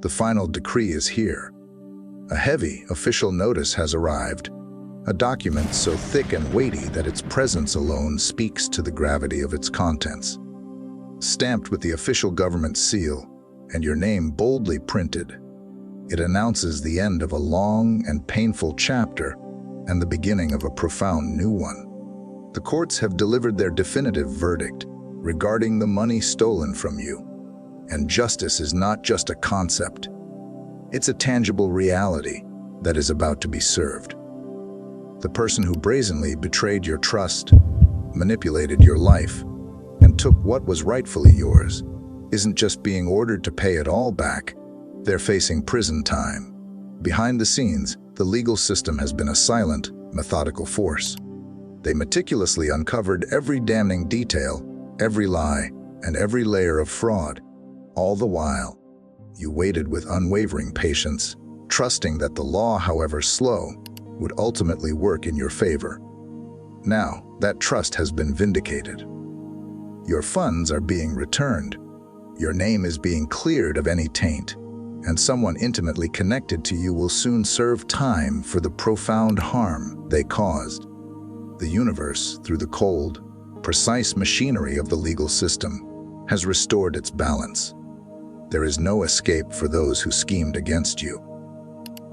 The final decree is here. A heavy official notice has arrived, a document so thick and weighty that its presence alone speaks to the gravity of its contents. Stamped with the official government seal and your name boldly printed, it announces the end of a long and painful chapter and the beginning of a profound new one. The courts have delivered their definitive verdict regarding the money stolen from you. And justice is not just a concept. It's a tangible reality that is about to be served. The person who brazenly betrayed your trust, manipulated your life, and took what was rightfully yours isn't just being ordered to pay it all back. They're facing prison time. Behind the scenes, the legal system has been a silent, methodical force. They meticulously uncovered every damning detail, every lie, and every layer of fraud. All the while, you waited with unwavering patience, trusting that the law, however slow, would ultimately work in your favor. Now, that trust has been vindicated. Your funds are being returned. Your name is being cleared of any taint, and someone intimately connected to you will soon serve time for the profound harm they caused. The universe, through the cold, precise machinery of the legal system, has restored its balance. There is no escape for those who schemed against you.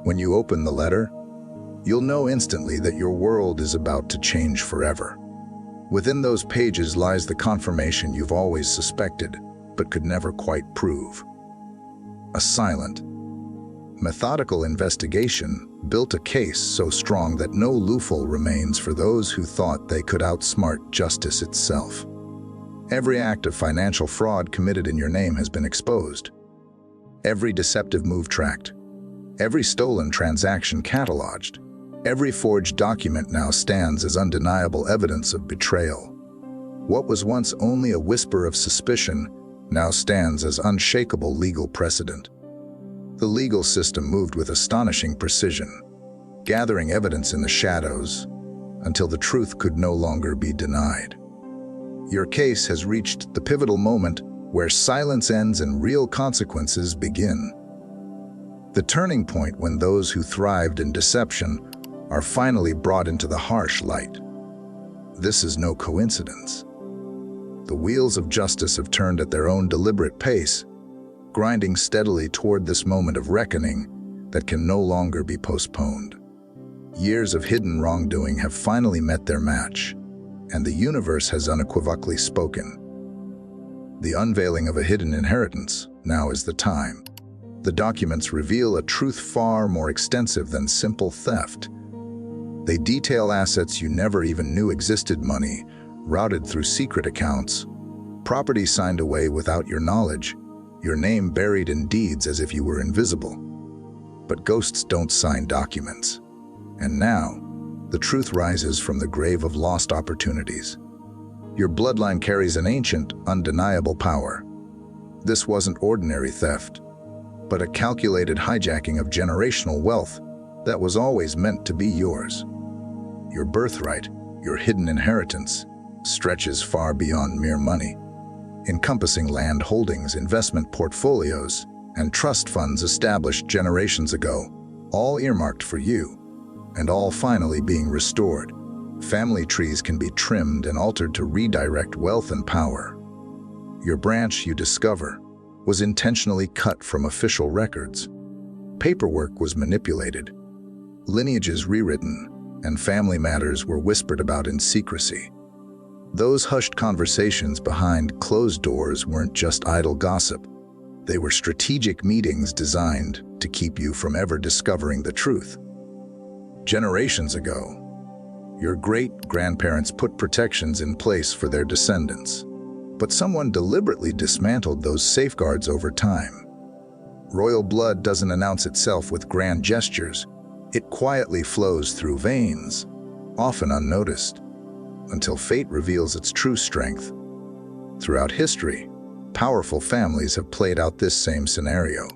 When you open the letter, you'll know instantly that your world is about to change forever. Within those pages lies the confirmation you've always suspected, but could never quite prove. A silent, methodical investigation built a case so strong that no loophole remains for those who thought they could outsmart justice itself. Every act of financial fraud committed in your name has been exposed. Every deceptive move tracked. Every stolen transaction cataloged. Every forged document now stands as undeniable evidence of betrayal. What was once only a whisper of suspicion now stands as unshakable legal precedent. The legal system moved with astonishing precision, gathering evidence in the shadows until the truth could no longer be denied. Your case has reached the pivotal moment where silence ends and real consequences begin. The turning point when those who thrived in deception are finally brought into the harsh light. This is no coincidence. The wheels of justice have turned at their own deliberate pace, grinding steadily toward this moment of reckoning that can no longer be postponed. Years of hidden wrongdoing have finally met their match, and the universe has unequivocally spoken. The unveiling of a hidden inheritance now is the time. The documents reveal a truth far more extensive than simple theft. They detail assets you never even knew existed: money routed through secret accounts, property signed away without your knowledge, your name buried in deeds as if you were invisible. But ghosts don't sign documents. And now, the truth rises from the grave of lost opportunities. Your bloodline carries an ancient, undeniable power. This wasn't ordinary theft, but a calculated hijacking of generational wealth that was always meant to be yours. Your birthright, your hidden inheritance, stretches far beyond mere money, encompassing land holdings, investment portfolios, and trust funds established generations ago, all earmarked for you, and all finally being restored. Family trees can be trimmed and altered to redirect wealth and power. Your branch, you discover, was intentionally cut from official records. Paperwork was manipulated, lineages rewritten, and family matters were whispered about in secrecy. Those hushed conversations behind closed doors weren't just idle gossip. They were strategic meetings designed to keep you from ever discovering the truth. Generations ago, your great-grandparents put protections in place for their descendants, but someone deliberately dismantled those safeguards over time. Royal blood doesn't announce itself with grand gestures. It quietly flows through veins, often unnoticed, until fate reveals its true strength. Throughout history, powerful families have played out this same scenario.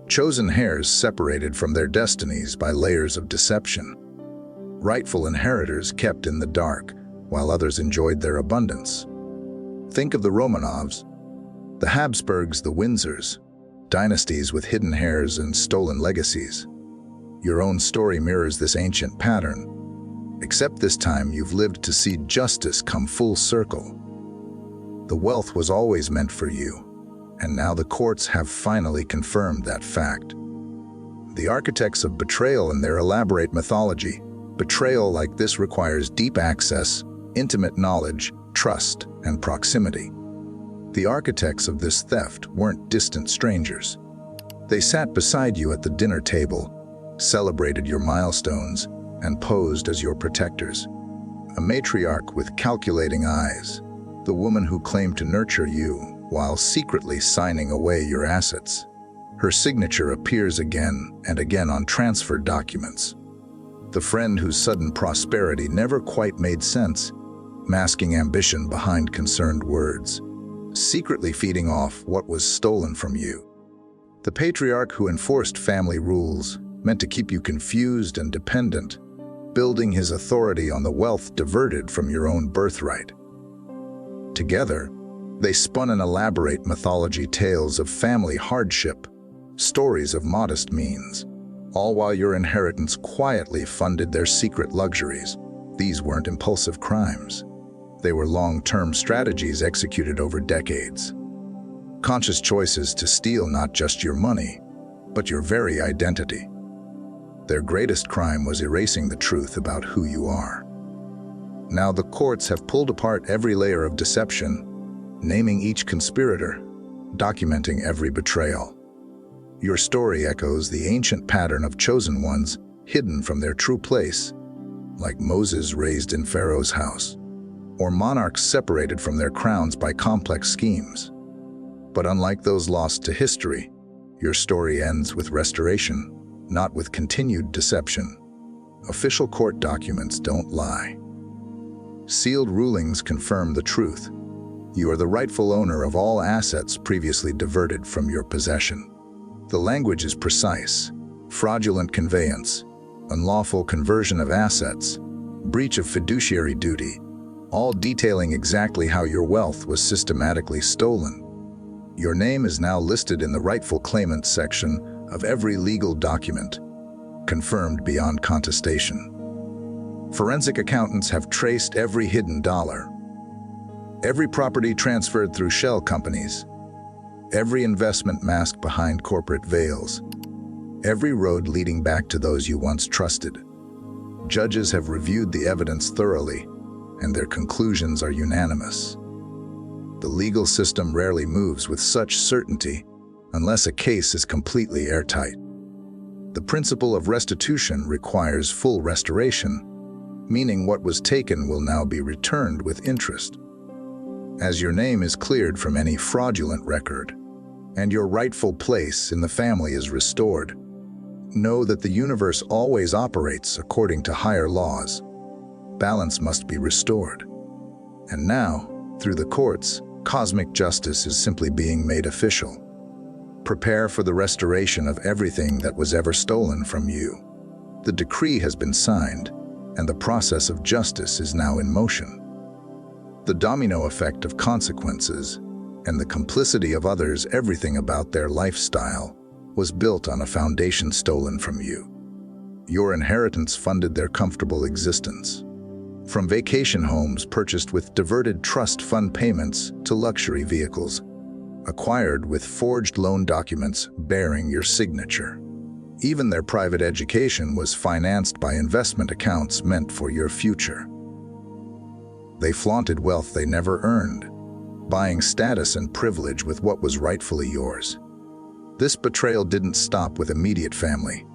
Chosen heirs separated from their destinies by layers of deception. Rightful inheritors kept in the dark, while others enjoyed their abundance. Think of the Romanovs, the Habsburgs, the Windsors. dynasties with hidden heirs and stolen legacies. Your own story mirrors this ancient pattern, except this time you've lived to see justice come full circle. The wealth was always meant for you, and now the courts have finally confirmed that fact. The architects of betrayal and their elaborate mythology. Betrayal like this requires deep access, intimate knowledge, trust, and proximity. The architects of this theft weren't distant strangers. They sat beside you at the dinner table, celebrated your milestones, and posed as your protectors. A matriarch with calculating eyes, the woman who claimed to nurture you while secretly signing away your assets. Her signature appears again and again on transfer documents. The friend whose sudden prosperity never quite made sense, masking ambition behind concerned words, secretly feeding off what was stolen from you. The patriarch who enforced family rules, meant to keep you confused and dependent, building his authority on the wealth diverted from your own birthright. Together, they spun an elaborate mythology tales of family hardship, stories of modest means, all while your inheritance quietly funded their secret luxuries. These weren't impulsive crimes. They were long-term strategies executed over decades. Conscious choices to steal not just your money, but your very identity. Their greatest crime was erasing the truth about who you are. Now the courts have pulled apart every layer of deception, naming each conspirator, documenting every betrayal. Your story echoes the ancient pattern of chosen ones hidden from their true place, like Moses raised in Pharaoh's house, or monarchs separated from their crowns by complex schemes. But unlike those lost to history, your story ends with restoration, not with continued deception. Official court documents don't lie. Sealed rulings confirm the truth. You are the rightful owner of all assets previously diverted from your possession. The language is precise: fraudulent conveyance, unlawful conversion of assets, breach of fiduciary duty, all detailing exactly how your wealth was systematically stolen. Your name is now listed in the rightful claimant section of every legal document, confirmed beyond contestation. Forensic accountants have traced every hidden dollar, every property transferred through shell companies, every investment masked behind corporate veils, every road leading back to those you once trusted. Judges have reviewed the evidence thoroughly, and their conclusions are unanimous. The legal system rarely moves with such certainty unless a case is completely airtight. The principle of restitution requires full restoration, meaning what was taken will now be returned with interest. As your name is cleared from any fraudulent record, and your rightful place in the family is restored, know that the universe always operates according to higher laws. Balance must be restored. And now, through the courts, cosmic justice is simply being made official. Prepare for the restoration of everything that was ever stolen from you. The decree has been signed, and the process of justice is now in motion. The domino effect of consequences and the complicity of others, everything about their lifestyle, was built on a foundation stolen from you. Your inheritance funded their comfortable existence. From vacation homes purchased with diverted trust fund payments to luxury vehicles, acquired with forged loan documents bearing your signature. Even their private education was financed by investment accounts meant for your future. They flaunted wealth they never earned, buying status and privilege with what was rightfully yours. This betrayal didn't stop with immediate family.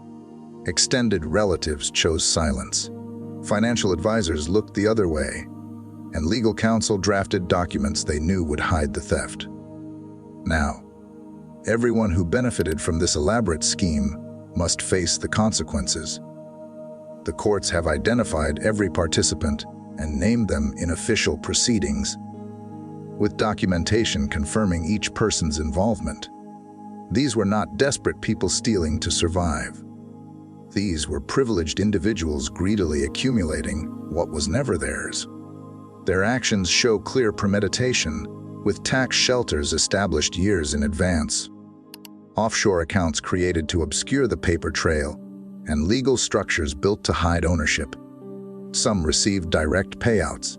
Extended relatives chose silence. Financial advisors looked the other way, and legal counsel drafted documents they knew would hide the theft. Now, everyone who benefited from this elaborate scheme must face the consequences. The courts have identified every participant and named them in official proceedings, with documentation confirming each person's involvement. These were not desperate people stealing to survive. These were privileged individuals greedily accumulating what was never theirs. Their actions show clear premeditation, with tax shelters established years in advance. offshore accounts created to obscure the paper trail, and legal structures built to hide ownership. Some received direct payouts.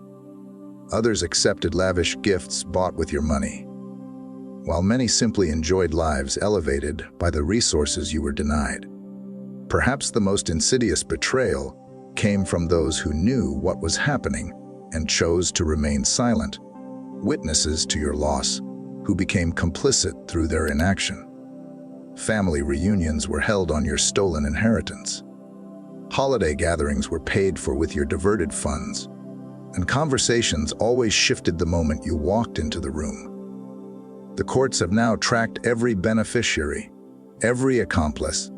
Others accepted lavish gifts bought with your money, while many simply enjoyed lives elevated by the resources you were denied. Perhaps the most insidious betrayal came from those who knew what was happening and chose to remain silent, witnesses to your loss, who became complicit through their inaction. Family reunions were held on your stolen inheritance. Holiday gatherings were paid for with your diverted funds, and conversations always shifted the moment you walked into the room. The courts have now tracked every beneficiary, every accomplice,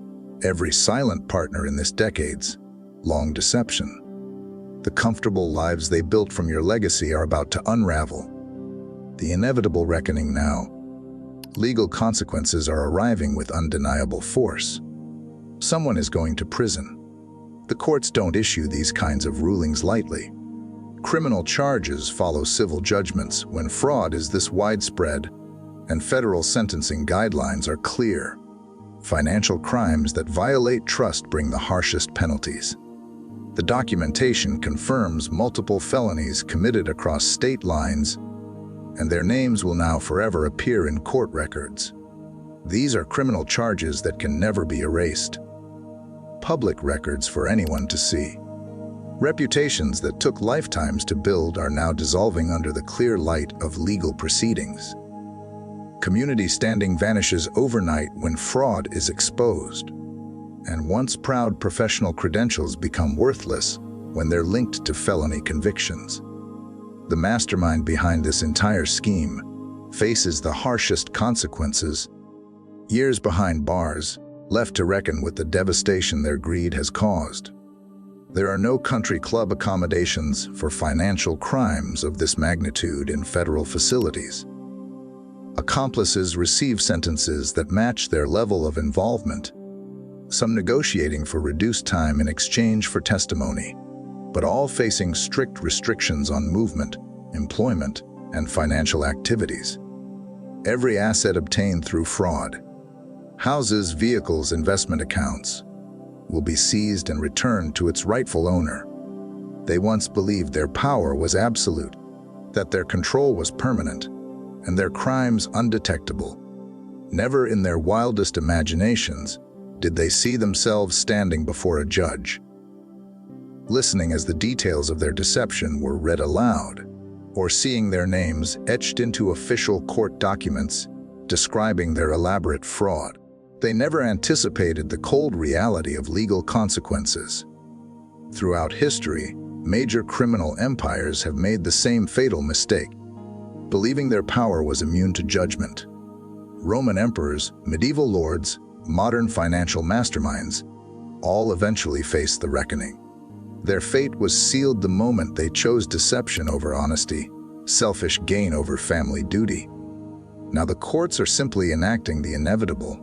every silent partner in this decades-long deception. The comfortable lives they built from your legacy are about to unravel. The inevitable reckoning now. Legal consequences are arriving with undeniable force. Someone is going to prison. The courts don't issue these kinds of rulings lightly. Criminal charges follow civil judgments when fraud is this widespread, and federal sentencing guidelines are clear. Financial crimes that violate trust bring the harshest penalties. The documentation confirms multiple felonies committed across state lines, and their names will now forever appear in court records. These are criminal charges that can never be erased. Public records for anyone to see. Reputations that took lifetimes to build are now dissolving under the clear light of legal proceedings. Community standing vanishes overnight when fraud is exposed, and once proud professional credentials become worthless when they're linked to felony convictions. The mastermind behind this entire scheme faces the harshest consequences. Years behind bars, left to reckon with the devastation their greed has caused. There are no country club accommodations for financial crimes of this magnitude in federal facilities. Accomplices receive sentences that match their level of involvement, some negotiating for reduced time in exchange for testimony, but all facing strict restrictions on movement, employment, and financial activities. Every asset obtained through fraud, houses, vehicles, investment accounts, will be seized and returned to its rightful owner. They once believed their power was absolute, that their control was permanent, and their crimes undetectable. Never in their wildest imaginations did they see themselves standing before a judge, listening as the details of their deception were read aloud, or seeing their names etched into official court documents describing their elaborate fraud. They never anticipated the cold reality of legal consequences. Throughout history, major criminal empires have made the same fatal mistake, believing their power was immune to judgment. Roman emperors, medieval lords, modern financial masterminds, all eventually faced the reckoning. Their fate was sealed the moment they chose deception over honesty, selfish gain over family duty. Now the courts are simply enacting the inevitable.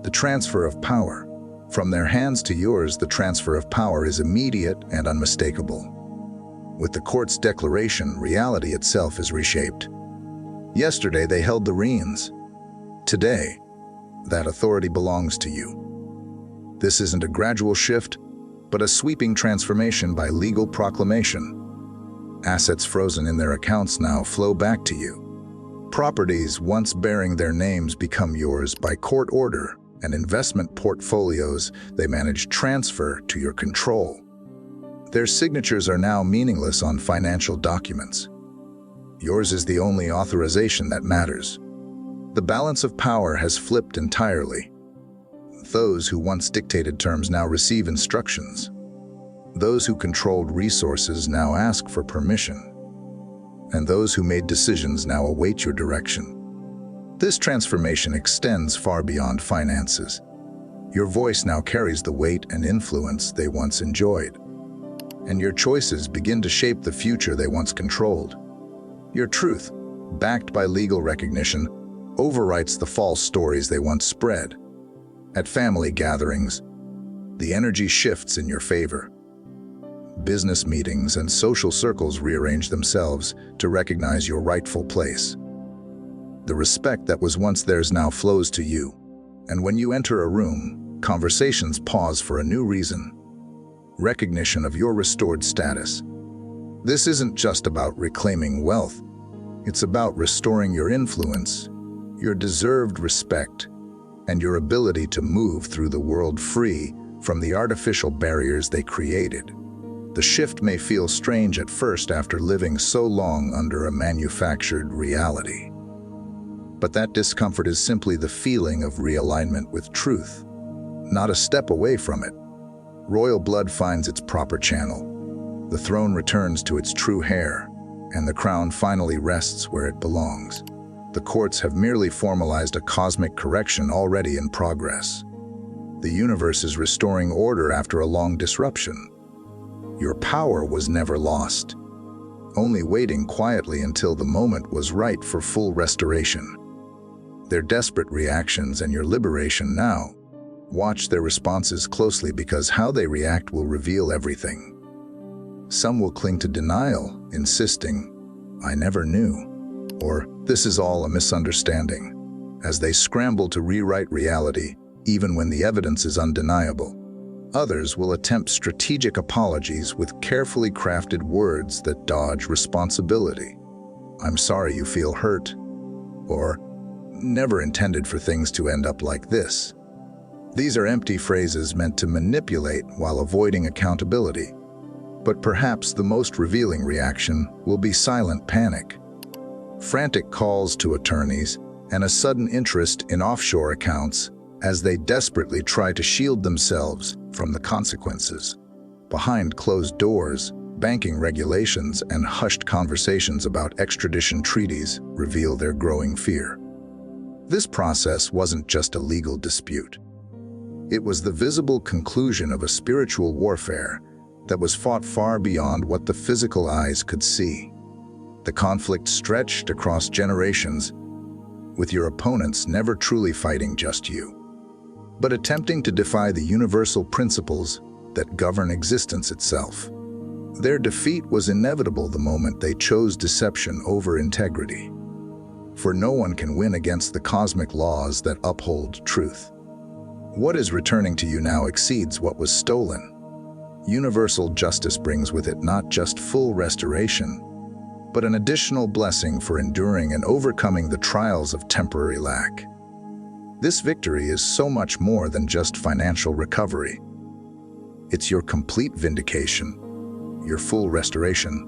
The transfer of power. From their hands to yours, the transfer of power is immediate and unmistakable. With the court's declaration, reality itself is reshaped. Yesterday they held the reins. Today, that authority belongs to you. This isn't a gradual shift, but a sweeping transformation by legal proclamation. Assets frozen in their accounts now flow back to you. Properties once bearing their names become yours by court order, and investment portfolios they manage transfer to your control. Their signatures are now meaningless on financial documents. Yours is the only authorization that matters. The balance of power has flipped entirely. Those who once dictated terms now receive instructions. Those who controlled resources now ask for permission. And those who made decisions now await your direction. This transformation extends far beyond finances. Your voice now carries the weight and influence they once enjoyed. And your choices begin to shape the future they once controlled. Your truth, backed by legal recognition, overwrites the false stories they once spread. At family gatherings, the energy shifts in your favor. Business meetings and social circles rearrange themselves to recognize your rightful place. The respect that was once theirs now flows to you. And when you enter a room, conversations pause for a new reason: recognition of your restored status. This isn't just about reclaiming wealth. It's about restoring your influence, your deserved respect, and your ability to move through the world free from the artificial barriers they created. The shift may feel strange at first after living so long under a manufactured reality. But that discomfort is simply the feeling of realignment with truth, not a step away from it. Royal blood finds its proper channel. The throne returns to its true heir, and the crown finally rests where it belongs. The courts have merely formalized a cosmic correction already in progress. The universe is restoring order after a long disruption. Your power was never lost, only waiting quietly until the moment was right for full restoration. Their desperate reactions and your liberation now. Watch their responses closely, because how they react will reveal everything. Some will cling to denial, insisting, "I never knew," or "This is all a misunderstanding," as they scramble to rewrite reality, even when the evidence is undeniable. Others will attempt strategic apologies with carefully crafted words that dodge responsibility. "I'm sorry you feel hurt," or "Never intended for things to end up like this." These are empty phrases meant to manipulate while avoiding accountability. But perhaps the most revealing reaction will be silent panic. Frantic calls to attorneys and a sudden interest in offshore accounts as they desperately try to shield themselves from the consequences. Behind closed doors, banking regulations and hushed conversations about extradition treaties reveal their growing fear. This process wasn't just a legal dispute. It was the visible conclusion of a spiritual warfare that was fought far beyond what the physical eyes could see. The conflict stretched across generations, with your opponents never truly fighting just you, but attempting to defy the universal principles that govern existence itself. Their defeat was inevitable the moment they chose deception over integrity. For no one can win against the cosmic laws that uphold truth. What is returning to you now exceeds what was stolen. Universal justice brings with it not just full restoration, but an additional blessing for enduring and overcoming the trials of temporary lack. This victory is so much more than just financial recovery. It's your complete vindication, your full restoration,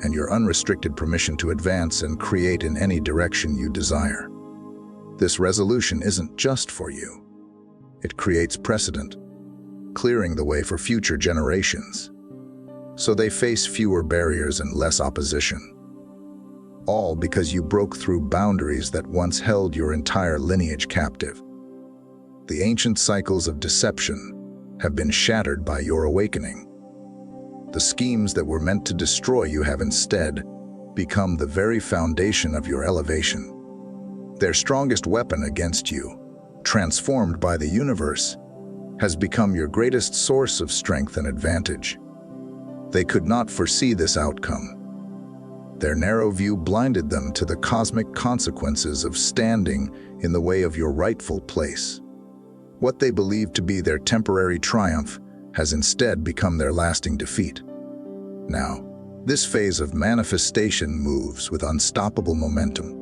and your unrestricted permission to advance and create in any direction you desire. This resolution isn't just for you. It creates precedent, clearing the way for future generations, so they face fewer barriers and less opposition. All because you broke through boundaries that once held your entire lineage captive. The ancient cycles of deception have been shattered by your awakening. The schemes that were meant to destroy you have instead become the very foundation of your elevation. Their strongest weapon against you, transformed by the universe, has become your greatest source of strength and advantage. They could not foresee this outcome. Their narrow view blinded them to the cosmic consequences of standing in the way of your rightful place. What they believed to be their temporary triumph has instead become their lasting defeat. Now, this phase of manifestation moves with unstoppable momentum.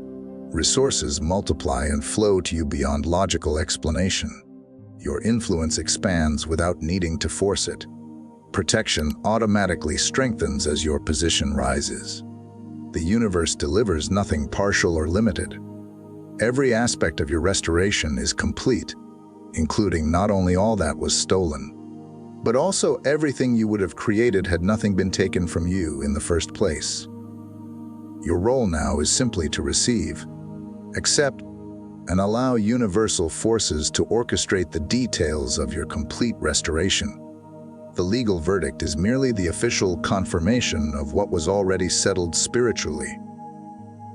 Resources multiply and flow to you beyond logical explanation. Your influence expands without needing to force it. Protection automatically strengthens as your position rises. The universe delivers nothing partial or limited. Every aspect of your restoration is complete, including not only all that was stolen, but also everything you would have created had nothing been taken from you in the first place. Your role now is simply to receive, accept, and allow universal forces to orchestrate the details of your complete restoration. The legal verdict is merely the official confirmation of what was already settled spiritually.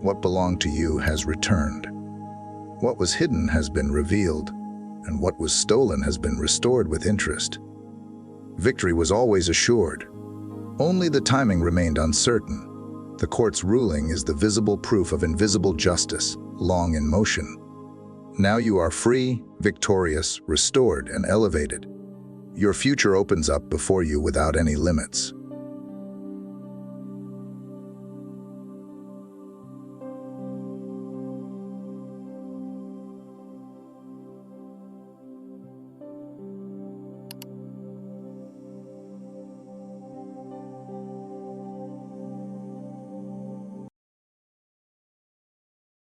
What belonged to you has returned. What was hidden has been revealed, and what was stolen has been restored with interest. Victory was always assured. Only the timing remained uncertain. The court's ruling is the visible proof of invisible justice, long in motion. Now you are free, victorious, restored, and elevated. Your future opens up before you without any limits.